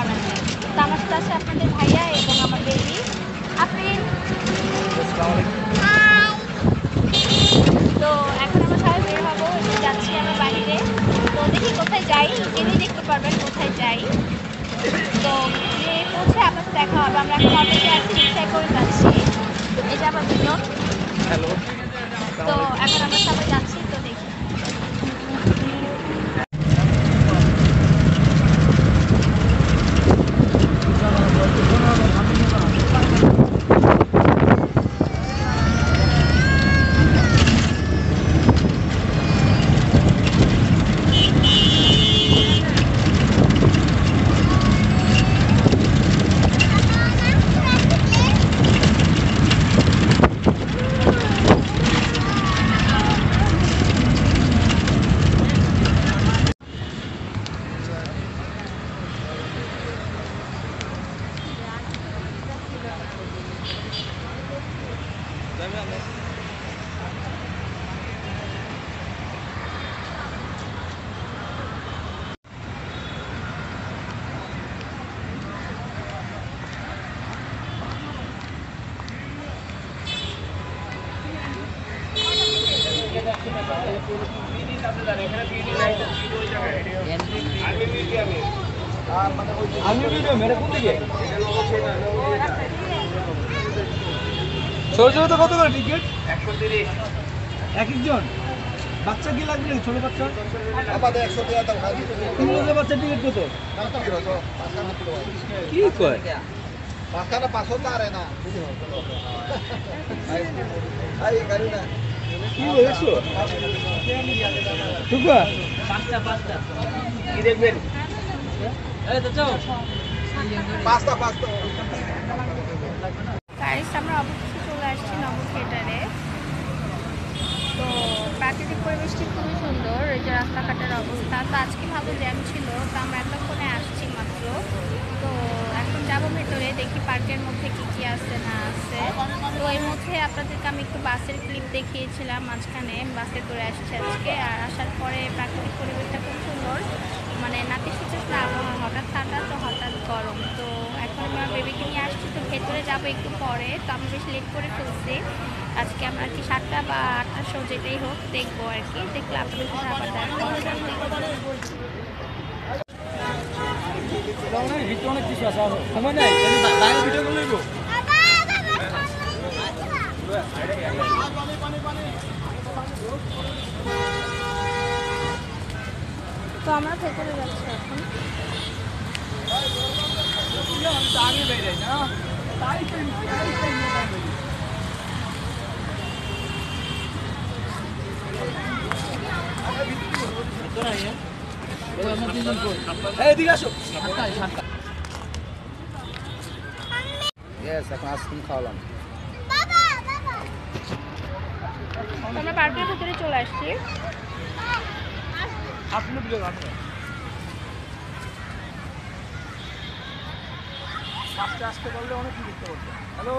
বানাতে। তো আমার সাথে আছে আপনাদের ভাইয়া এবং আমার বেবি আফরিন। তো এখন আমরা সবাই বের হবো, যাচ্ছি আমরা বাইরে। তো দেখি কোথায় যাই, গেলেই দেখতে পারবেন কোথায় যাই। তো গিয়ে পৌঁছে আপনার সাথে দেখা হবে। আমরা এখন অটোতে আছি, রিক্সায় করে যাচ্ছি। এই যে আমার দুজন। হ্যালো। তো এখন আমরা সবাই যাচ্ছি, তো দেখি। ছোট কত করে টিকিট? 130 এক একজন। বাচ্চা কি লাগবে নাকি? ছোট বাচ্চা আমাদের 100 টাকা দাও। 3 বছর বাচ্চা টিকিট কত? কি কয় বাচ্চাটা 500 টাকা না আই গাড়ি না কি বলেছো? টুকা পাঁচটা কি দেখবেন? এই তো চাও পাঁচটা গাইস, আমরা অবশেষে চলে আসছি নব থিয়েটারে। তো প্রাকৃতিক পরিবেশটি খুবই সুন্দর, এই যে রাস্তাঘাটের অবস্থা। তো আজকে ভালো জ্যাম ছিল, তো আমরা এতক্ষণে আসছি মাত্র। তো এখন যাবো ভেতরে, দেখি পার্কের মধ্যে কি কি আছে না আছে। তো এর মধ্যে আপনাদেরকে আমি একটু বাসের ক্লিপ দেখিয়েছিলাম, মাঝখানে বাসে করে আসছি আজকে। আর আসার পরে প্রাকৃতিক পরিবেশটা খুব সুন্দর, মানে নাতিশীতোষ্ণ আবহাওয়া, হঠাৎ ঠান্ডা তো হঠাৎ গরম। তো এখন আমরা বেবিকে নিয়ে আসছি, তো ভেতরে যাবো একটু পরে। তো আমি বেশ লেট করে ফেলছি আজকে। আমরা আর কি 7টা বা 8টার শো যেটাই হোক দেখবো আর কি। দেখলে আপনাদের সাথে আবার দেখা হবে। অনেক কিছু আছে, সময় নাই বাইরে ভিডিও করে লইব। তো আমরা ভেতরে যাচ্ছি এখন। এদিকে আসো। এখন আইসক্রিম খাওয়ালাম। আমরা পার্কের ভেতরে চলে আসছি। আসতে পারলে অনেক কি দেখতে পারবে। হ্যালো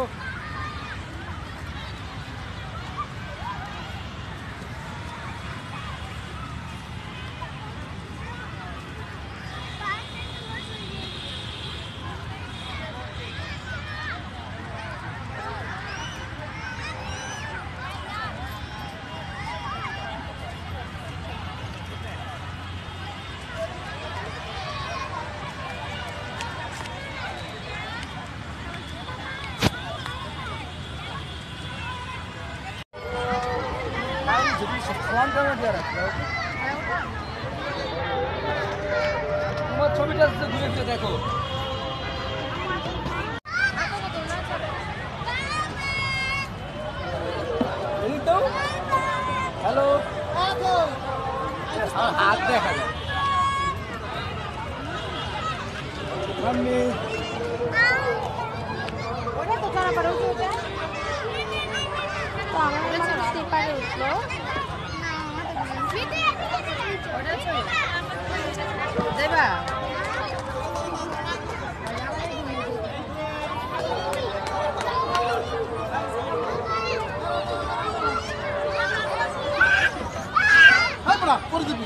তোমার ছবিটা ঘুরে ফিরে দেখো। হ্যালো হাত দেখা যায়। তো আমার স্লিপারে উঠলো। দেবা করে দিবি।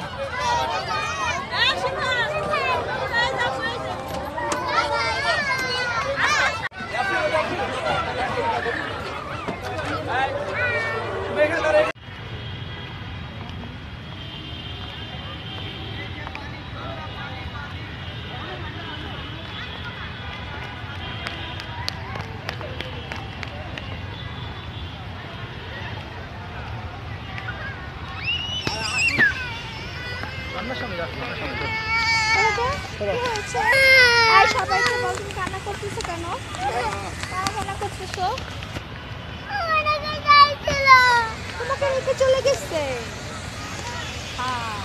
সবাইকে বল তুমি কান্না করতেছো কেন? কান্না করতেছো? তোমাকে রেখে চলে গেছে। হ্যাঁ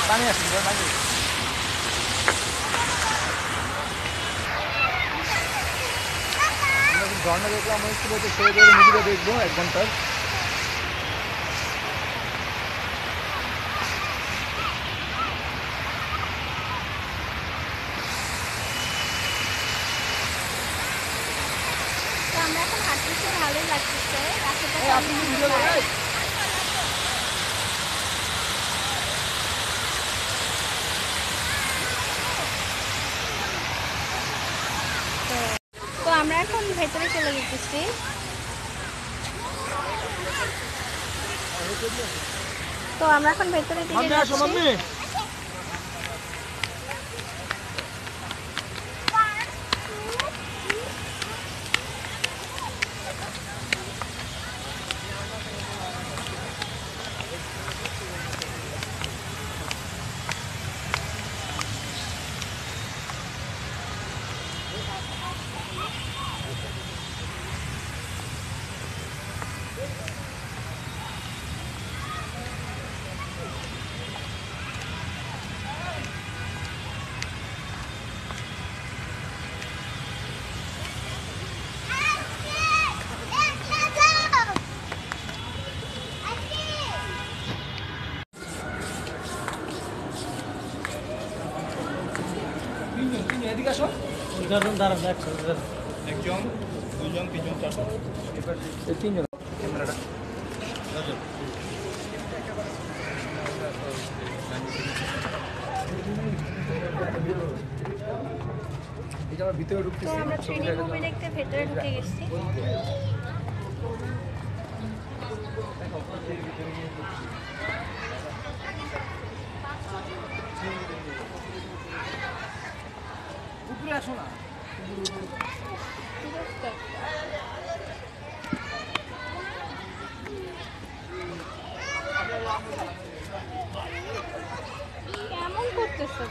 পানি আসুন পানি ঝর্ণা দেখলাম মনে হচ্ছিল যে সেই ধরে মুভিটা দেখবো 1 ঘন্টার। তো আমরা এখন হাঁটতেছি, ভালোই লাগতেছে। তো আমরা এখন ভেতরে চলে যেতেছি। তো আমরা এখন ভেতরে দিকে যাচ্ছি। এদিকে আসো। দাঁড়ান একজন, দুজন, তিনজন, চারজন। এই তিনজন। ক্যামেরাটা। এই যে আমরা ভিতরে তো ঢুকতেছি। আমরা 3D মুভি দেখতে ভেতরে ঢুকে গেছি। উপরে আসো না। কেমন করতেছে?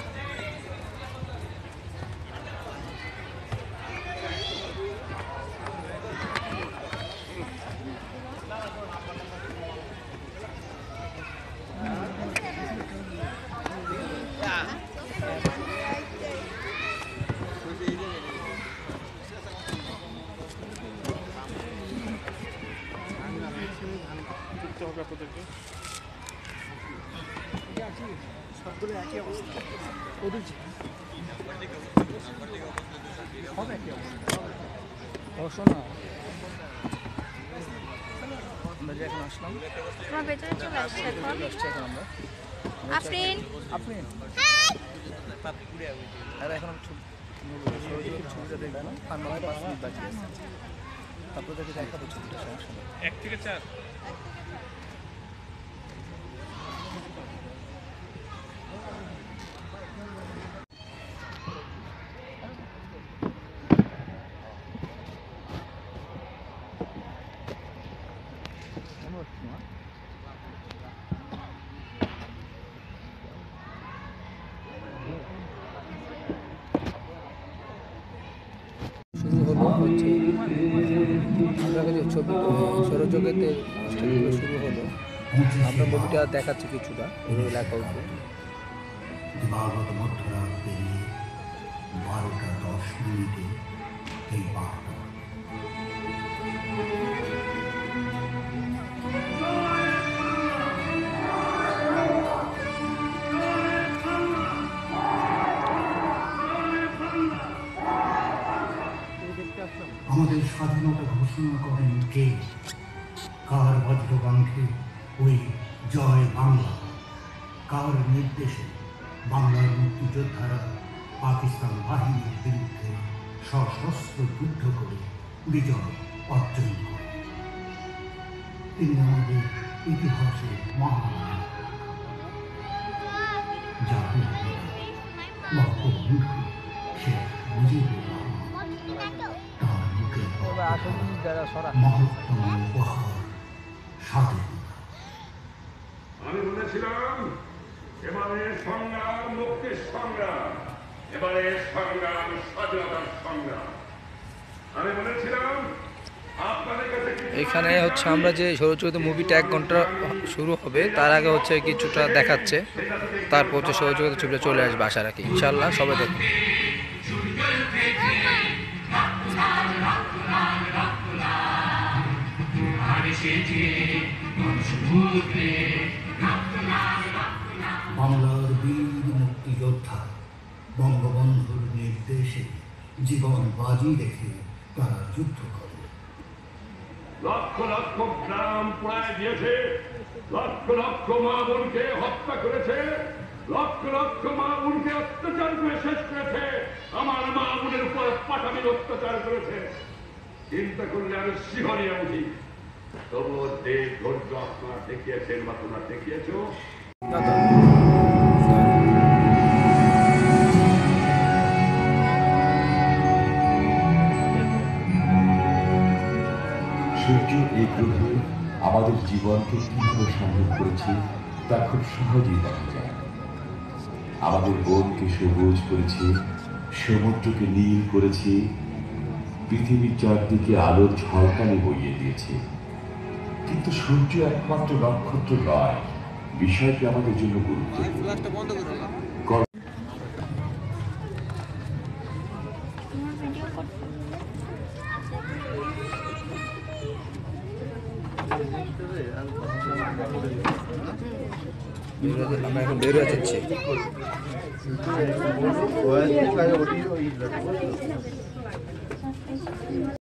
সবগুলো একই অবস্থা। ওদের সব একই অবস্থা। অবশ্য না। আমরা যে এখন আসলাম। আমরা ভেতরে চলে আসছি এখন। আমরা আফরিন, আফরিন আর এখন ছবিটা দেখবো। আমরা 5 মিনিট বাকি আছে। তারপর দেখে দেখাবো ছবিটা। সমস্যা নেই। 1 থেকে 4। শুরু হলো হচ্ছে আমরা যে ছবি সৌরজগতের অনুষ্ঠানগুলো শুরু হলো। আমরা মুভিটা দেখাচ্ছি কিছুটা লেখা উঠবে। দিবাগত মধ্যরাত পেরিয়ে 12:10 এই বার্তা। আমাদের স্বাধীনতা ঘোষণা করেন কে? কার বজ্রকণ্ঠে ওই জয় বাংলা? কার নির্দেশে বাংলার মুক্তিযোদ্ধারা পাকিস্তান বাহিনীর বিরুদ্ধে সশস্ত্র যুদ্ধ করে বিজয় অর্জন করে? তিনি আমাদের ইতিহাসে মহান জাতির পিতা বঙ্গবন্ধু শেখ মুজিবুর রহমান। তার মুখে মহত্তম উপহার স্বাধীনতা। আমি বলেছিলাম এবারে সংগ্রাম মুক্তির সংগ্রাম, এবারে সংগ্রাম স্বাধীনতার সংগ্রাম। আমি বলেছিলাম আপনাদের কাছে এখানে হচ্ছে আমরা যে সৌরজগৎ মুভিটা 1 ঘন্টা শুরু হবে তার আগে হচ্ছে কিছুটা দেখাচ্ছে, তারপর হচ্ছে সৌরজগতের ছবিটা চলে আসবে আশা রাখি। ইনশাআল্লাহ সবাই দেখুন। বাংলার বীর মুক্তিযোদ্ধা বঙ্গবন্ধুর নির্দেশে জীবন বাজি রেখে তারা যুদ্ধ করে। লক্ষ লক্ষ গ্রাম পোড়ায় দিয়েছে, লক্ষ লক্ষ মা বোনকে হত্যা করেছে, লক্ষ লক্ষ মা বোনকে অত্যাচার করে শেষ করেছে, আমার মা বোনের উপর পাঠামির অত্যাচার করেছে। চিন্তা করলে আমি শিহরিয়া উঠি। তবুও দেশ ধৈর্য আপনারা দেখিয়েছেন বা তোমরা দেখিয়েছো। সূর্য এই গ্রহে আমাদের জীবনকে কিভাবে সম্ভব করেছে তা খুব সহজেই দেখা যায়। আমাদের বনকে সবুজ করেছে, সমুদ্রকে নীল করেছে, পৃথিবীর চারদিকে আলোর ঝলকানি বইয়ে দিয়েছে। কিন্তু সূর্য একমাত্র নক্ষত্র নয়, বিষয়টি আমাদের জন্য গুরুত্বপূর্ণ। আমরা এখন বের হয়ে যাচ্ছি।